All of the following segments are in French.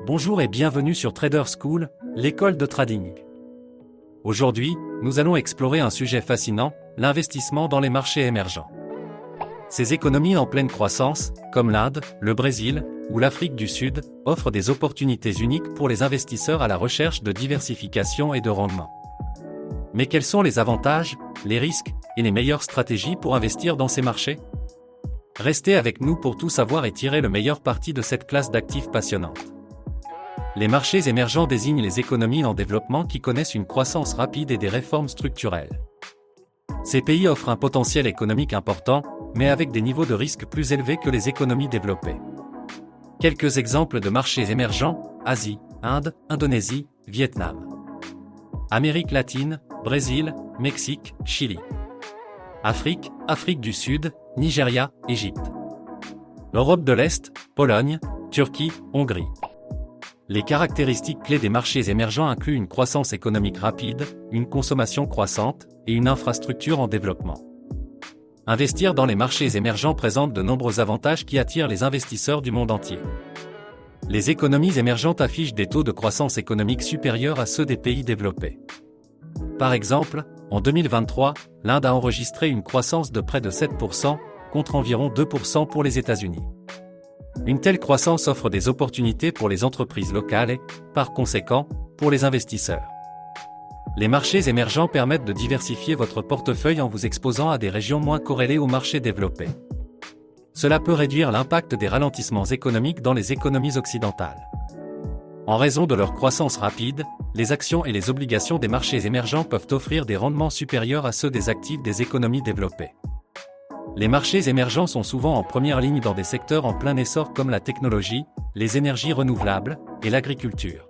Bonjour et bienvenue sur Trader School, l'école de trading. Aujourd'hui, nous allons explorer un sujet fascinant, l'investissement dans les marchés émergents. Ces économies en pleine croissance, comme l'Inde, le Brésil ou l'Afrique du Sud, offrent des opportunités uniques pour les investisseurs à la recherche de diversification et de rendement. Mais quels sont les avantages, les risques et les meilleures stratégies pour investir dans ces marchés? Restez avec nous pour tout savoir et tirer le meilleur parti de cette classe d'actifs passionnante. Les marchés émergents désignent les économies en développement qui connaissent une croissance rapide et des réformes structurelles. Ces pays offrent un potentiel économique important, mais avec des niveaux de risque plus élevés que les économies développées. Quelques exemples de marchés émergents: Asie, Inde, Indonésie, Vietnam. Amérique latine, Brésil, Mexique, Chili. Afrique, Afrique du Sud, Nigeria, Égypte. L'Europe de l'Est, Pologne, Turquie, Hongrie. Les caractéristiques clés des marchés émergents incluent une croissance économique rapide, une consommation croissante et une infrastructure en développement. Investir dans les marchés émergents présente de nombreux avantages qui attirent les investisseurs du monde entier. Les économies émergentes affichent des taux de croissance économique supérieurs à ceux des pays développés. Par exemple, en 2023, l'Inde a enregistré une croissance de près de 7%, contre environ 2% pour les États-Unis. Une telle croissance offre des opportunités pour les entreprises locales et, par conséquent, pour les investisseurs. Les marchés émergents permettent de diversifier votre portefeuille en vous exposant à des régions moins corrélées aux marchés développés. Cela peut réduire l'impact des ralentissements économiques dans les économies occidentales. En raison de leur croissance rapide, les actions et les obligations des marchés émergents peuvent offrir des rendements supérieurs à ceux des actifs des économies développées. Les marchés émergents sont souvent en première ligne dans des secteurs en plein essor comme la technologie, les énergies renouvelables et l'agriculture.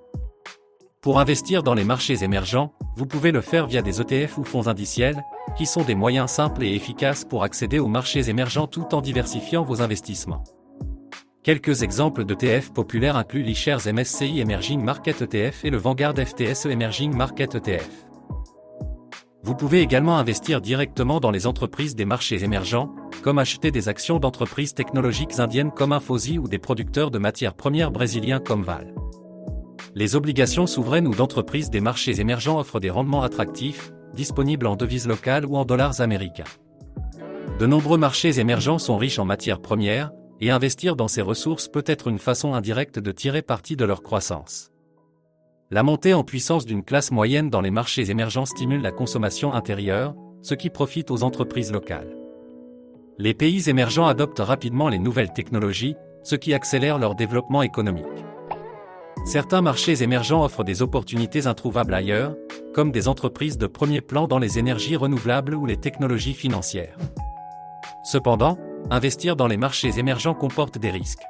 Pour investir dans les marchés émergents, vous pouvez le faire via des ETF ou fonds indiciels, qui sont des moyens simples et efficaces pour accéder aux marchés émergents tout en diversifiant vos investissements. Quelques exemples d'ETF populaires incluent l'iShares MSCI Emerging Market ETF et le Vanguard FTSE Emerging Market ETF. Vous pouvez également investir directement dans les entreprises des marchés émergents, comme acheter des actions d'entreprises technologiques indiennes comme Infosi ou des producteurs de matières premières brésiliens comme Vale. Les obligations souveraines ou d'entreprises des marchés émergents offrent des rendements attractifs, disponibles en devises locales ou en dollars américains. De nombreux marchés émergents sont riches en matières premières, et investir dans ces ressources peut être une façon indirecte de tirer parti de leur croissance. La montée en puissance d'une classe moyenne dans les marchés émergents stimule la consommation intérieure, ce qui profite aux entreprises locales. Les pays émergents adoptent rapidement les nouvelles technologies, ce qui accélère leur développement économique. Certains marchés émergents offrent des opportunités introuvables ailleurs, comme des entreprises de premier plan dans les énergies renouvelables ou les technologies financières. Cependant, investir dans les marchés émergents comporte des risques.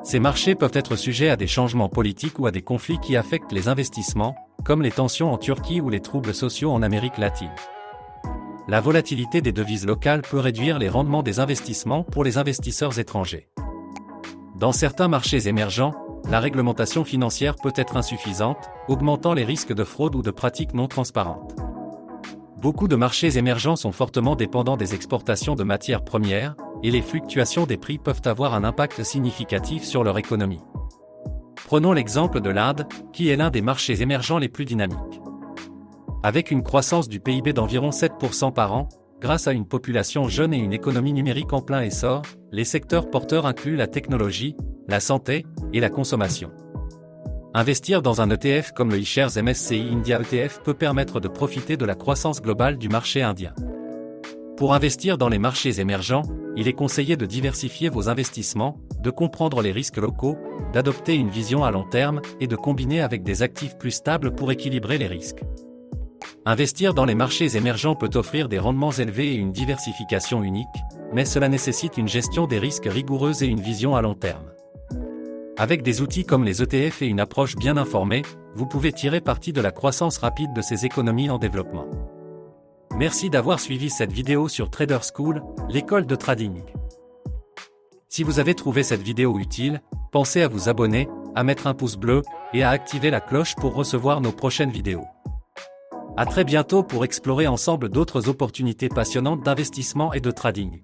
Ces marchés peuvent être sujets à des changements politiques ou à des conflits qui affectent les investissements, comme les tensions en Turquie ou les troubles sociaux en Amérique latine. La volatilité des devises locales peut réduire les rendements des investissements pour les investisseurs étrangers. Dans certains marchés émergents, la réglementation financière peut être insuffisante, augmentant les risques de fraude ou de pratiques non transparentes. Beaucoup de marchés émergents sont fortement dépendants des exportations de matières premières, et les fluctuations des prix peuvent avoir un impact significatif sur leur économie. Prenons l'exemple de l'Inde, qui est l'un des marchés émergents les plus dynamiques. Avec une croissance du PIB d'environ 7% par an, grâce à une population jeune et une économie numérique en plein essor, les secteurs porteurs incluent la technologie, la santé et la consommation. Investir dans un ETF comme le iShares MSCI India ETF peut permettre de profiter de la croissance globale du marché indien. Pour investir dans les marchés émergents, il est conseillé de diversifier vos investissements, de comprendre les risques locaux, d'adopter une vision à long terme et de combiner avec des actifs plus stables pour équilibrer les risques. Investir dans les marchés émergents peut offrir des rendements élevés et une diversification unique, mais cela nécessite une gestion des risques rigoureuse et une vision à long terme. Avec des outils comme les ETF et une approche bien informée, vous pouvez tirer parti de la croissance rapide de ces économies en développement. Merci d'avoir suivi cette vidéo sur Trader School, l'école de trading. Si vous avez trouvé cette vidéo utile, pensez à vous abonner, à mettre un pouce bleu et à activer la cloche pour recevoir nos prochaines vidéos. À très bientôt pour explorer ensemble d'autres opportunités passionnantes d'investissement et de trading.